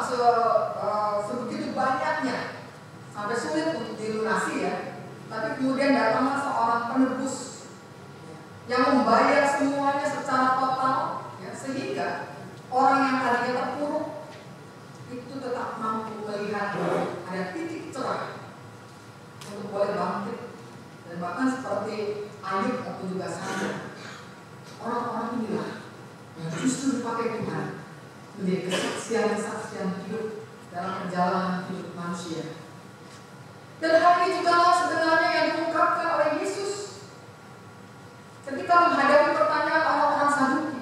sebegitu banyaknya sampai sulit untuk dilunasi ya. Tapi kemudian datanglah seorang penebus yang membayar semuanya secara total ya, sehingga orang yang tadinya terpuruk itu tetap mampu melihat ada titik cerah untuk boleh bangkit. Dan bahkan seperti Ayub ataupun juga Sara, orang-orang inilah yang justru dipakai Tuhan menjadi kesaksian-kesaksian hidup dalam perjalanan hidup manusia. Dan hal ini juga sebenarnya yang diungkapkan oleh Yesus ketika menghadapi pertanyaan orang-orang Saduki.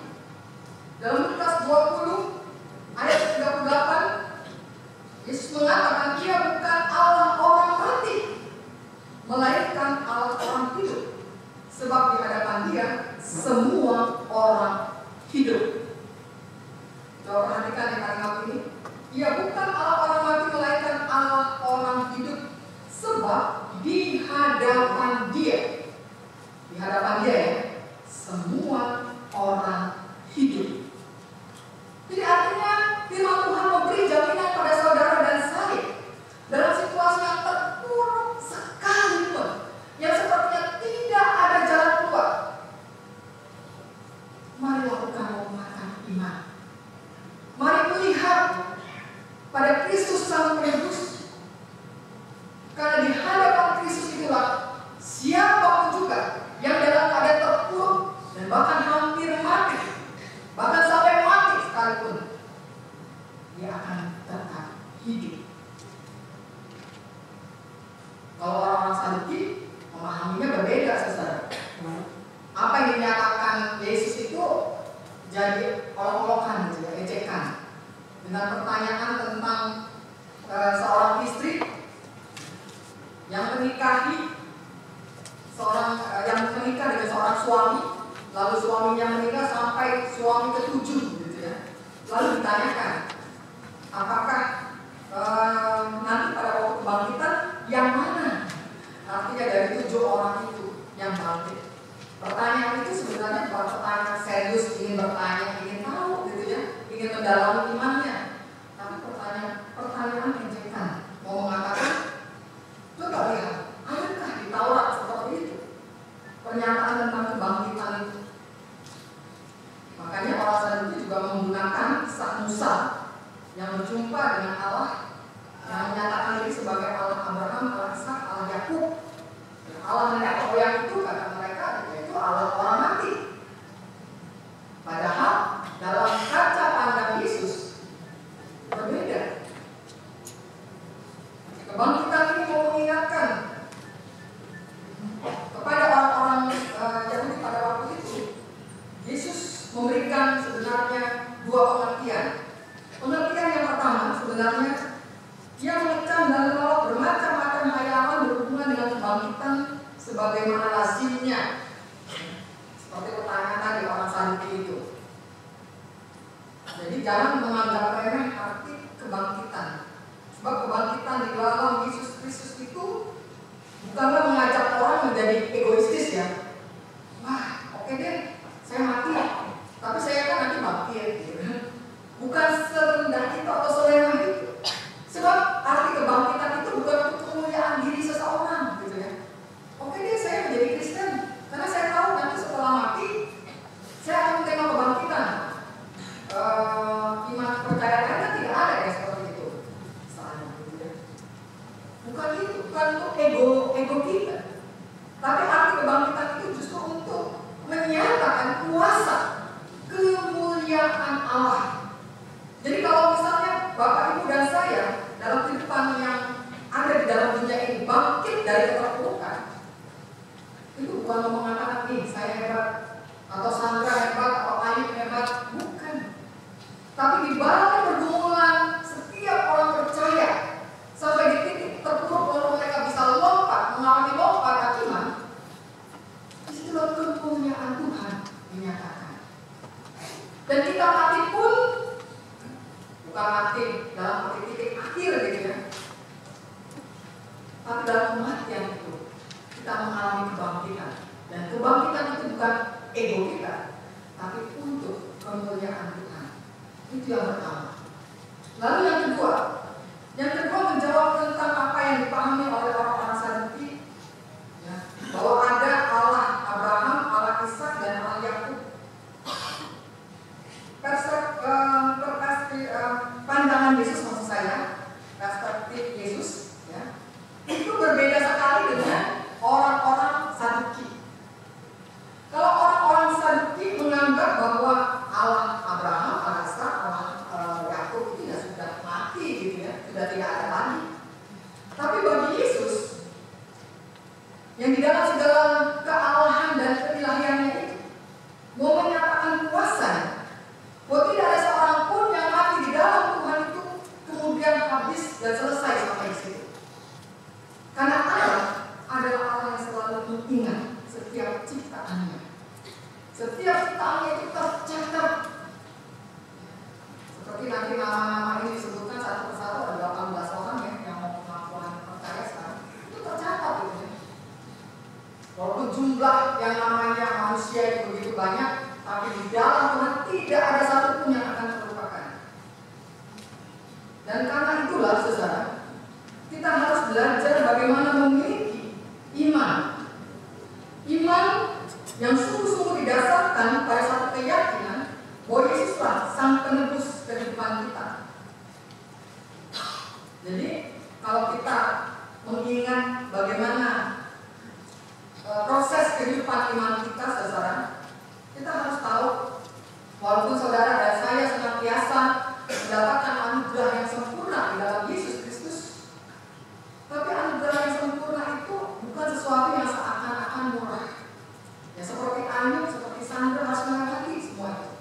Dalam Lukas 20 ayat 38, Yesus mengatakan Dia bukan Allah orang mati, melainkan Allah orang hidup. Sebab di hadapan Dia semua orang hidup. Coba perhatikan yang kalimat ini. Dia bukan Allah orang mati, melainkan Allah orang hidup. Sebab di hadapan Dia ya, semua orang hidup. Jadi artinya firman Tuhan memberi jaminan pada saudara dan saya dalam situasi yang terpuruk sekalipun, yang sepertinya tidak ada jalan keluar. Mari lakukan lompatan iman. Mari melihat pada Kristus Sang Penebus. Karena di hadapan Kristus itulah siapapun juga yang dalam keadaan terpuruk dan bahkan hampir mati, bahkan sampai mati sekalipun, dia akan tetap hidup. Kalau orang-orang Saduki memahaminya berbeda, saudara. Apa yang dinyatakan Yesus itu jadi olok-olokan, gitu ya, ejekan. Dengan pertanyaan tentang seorang istri yang menikah dengan seorang suami, lalu suaminya menikah sampai suami ke-7, gitu ya. Lalu ditanyakan, apakah nanti pada waktu kebangkitan yang mana? Artinya dari 7 orang itu yang bangkit. Pertanyaan itu sebenarnya bukan pertanyaan serius, ingin bertanya, ingin tahu, gitu ya, ingin mendalami imannya. Tapi pertanyaan ejekan, mau mengatakan, coba lihat, adakah di Taurat seperti itu pernyataan tentang kebangkitan itu? Makanya orang Saduki juga menggunakan kisah Musa yang berjumpa dengan Allah, yang menyatakan diri sebagai Allah Abraham, Allah Ishak, Allah Yakub. Allah nenek moyang itu kata mereka yaitu Allah orang mati. Padahal dalam kaca pandang Yesus berbeda. Kebangkitan ini mau mengingatkan kepada orang-orang Yahudi pada waktu itu. Yesus memberikan sebenarnya 2 pengertian. Pengertian yang pertama sebenarnya Dia mengecam dan menolak bermacam-macam hayalan berhubungan dengan kebangkitan sebagaimana lazimnya. Seperti pertanyaan tadi orang Saduki itu. Jadi jangan menganggap remeh arti kebangkitan. Sebab kebangkitan di dalam Yesus Kristus itu bukanlah mengajak orang menjadi egoistis ya. Wah, oke deh, saya mati, tapi saya kan nanti bangkit. Bukan serendah itu atau seremeh itu. Sebab arti kebangkitan itu bukan untuk kemuliaan diri seseorang, gitu ya. Oke deh, saya menjadi Kristen karena saya tahu nanti setelah mati saya akan menerima kebangkitan. Iman kepercayaan Anda tidak ada ya seperti itu. Misalnya, gitu ya. Bukan itu, bukan untuk ego kita. Tapi arti kebangkitan itu justru untuk menyatakan kuasa kemuliaan Allah. Jadi kalau misalnya Bapak, Ibu, dan saya dalam kehidupan yang ada di dalam dunia ini bangkit dari keterpurukan, itu bukan mengatakan nih saya hebat, atau Sandra hebat, atau Ayub hebat, bukan. Tapi di balik pergumulan setiap orang percaya sampai di titik terpuruk lalu mereka bisa lompat, mengalami lompatan iman, disitulah kemuliaan Tuhan dinyatakan. Dan kita mati pun bukan mati dalam arti titik akhir gitu ya. Tapi dalam kematian itu kita mengalami kebangkitan. Dan kebangkitan itu bukan ego kita, tapi untuk kemuliaan Tuhan. Itu yang pertama. Lalu yang kedua, Setiap tahunnya itu tercatat. Seperti nanti nama-nama ini disebutkan satu persatu, ada 18 orang ya yang mau pengakuan percaya sekarang. Itu tercatat gitu ya. Walaupun jumlah yang namanya manusia itu begitu banyak, tapi di dalam Tuhan tidak ada satupun yang akan terlupakan. Dan karena itulah saudara, kita harus belajar bagaimana memiliki iman. Iman yang sungguh-sungguh didasarkan pada satu keyakinan bahwa Yesuslah Sang Penebus kehidupan kita. Jadi kalau kita mengingat bagaimana proses kehidupan iman kita, saudara, kita harus tahu walaupun saudara dan saya senantiasa mendapatkan anugerah yang sempurna di dalam Yesus Kristus, tapi anugerah yang sempurna itu bukan sesuatu yang seakan-akan murah. Ya seperti Ayub, seperti Sandra harus mengerti semua itu.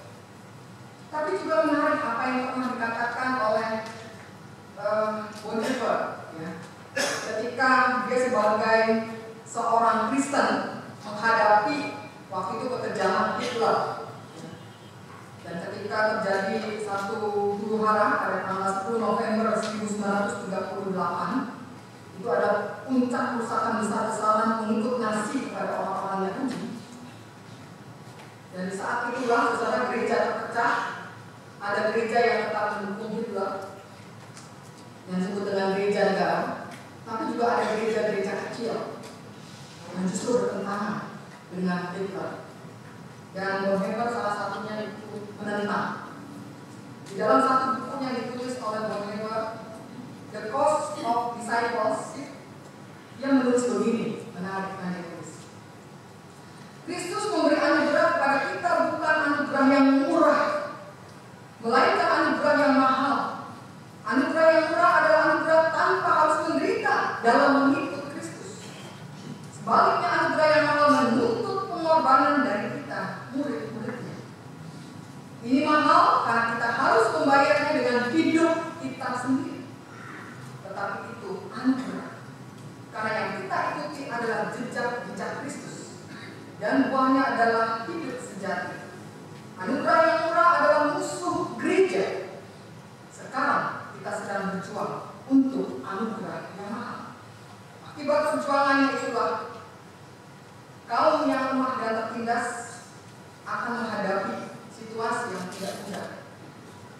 Tapi juga menarik apa yang pernah dikatakan oleh Bonhoeffer, ya. Ketika dia sebagai seorang Kristen menghadapi waktu itu kekejaman Hitler, dan ketika terjadi satu huru hara pada tanggal 10 November 1938, itu ada puncak kerusakan besar-besaran mengikut Nazi kepada orang-orang Yahudi. Dan di saat itulah saudara gereja terpecah. Ada gereja yang tetap mendukung Hitler yang disebut dengan gereja negara, tapi juga ada gereja-gereja kecil yang justru bertentangan dengan Hitler. Dan Bonhoeffer salah satunya itu menentang. Di dalam satu buku yang ditulis oleh Bonhoeffer, The Cost of Discipleship, dia menulis begini, menarik yang ditulis. Kristus memberi anugerah kepada kita bukan anugerah yang murah, melainkan anugerah yang mahal. Anugerah yang murah adalah anugerah tanpa harus menderita dalam mengikut Kristus. Sebaliknya anugerah yang mahal menuntut pengorbanan dari kita, murid-muridnya. Ini mahal karena kita harus membayarnya dengan hidup kita sendiri. Tetapi itu anugerah, karena yang kita ikuti adalah jejak-jejak Kristus, dan buahnya adalah hidup sejati. Anugerah yang murah adalah musuh gereja. Sekarang kita sedang berjuang untuk anugerah yang mahal. Akibat perjuangannya itulah kaum yang lemah dan tertindas akan menghadapi situasi yang tidak mudah,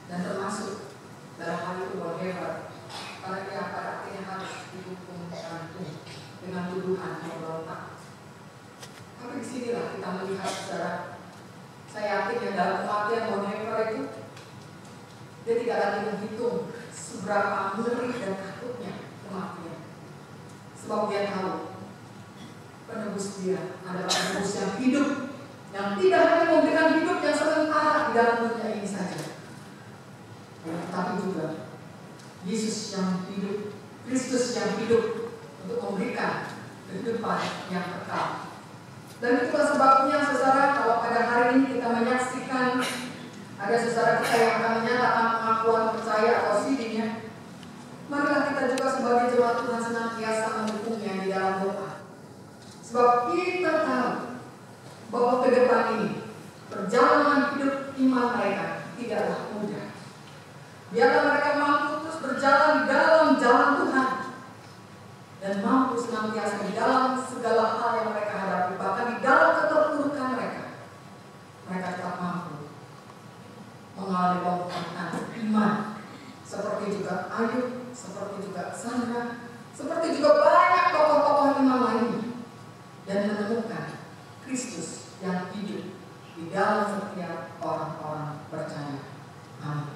dan termasuk dalam hal itu Bonhoeffer, karena dia pada akhirnya harus didukung gantung dengan tuduhan pemberontak. Tapi disinilah kita melihat secara, saya yakin ya dalam kematian Bonhoeffer itu dia tidak lagi menghitung seberapa ngeri dan takutnya kematian, sebab dia tahu penebus dia adalah penebus yang hidup, yang tidak hanya memberikan hidup yang sementara di dalam dunia ini saja, tetapi juga Yesus yang hidup, Kristus yang hidup untuk memberikan kehidupan yang kekal. Dan itulah sebabnya saudara, kalau pada hari ini kita menyaksikan ada saudara kita yang akan menyatakan pengakuan percaya atau CD-nya, marilah kita juga sebagai jemaat Tuhan senantiasa mendukungnya di dalam doa. Sebab kita tahu bahwa ke depan ini perjalanan hidup iman mereka tidaklah mudah. Biarlah mereka mampu terus berjalan di dalam jalan Tuhan dan mampu senantiasa di dalam segala hal yang mereka hadapi, bahkan di dalam keterpurukan mereka tetap mampu mengalami pembukaan iman, seperti juga Ayub, seperti juga Sandra, seperti juga banyak tokoh-tokoh iman lainnya, dan menemukan Kristus yang hidup di dalam setiap orang-orang percaya. Amin.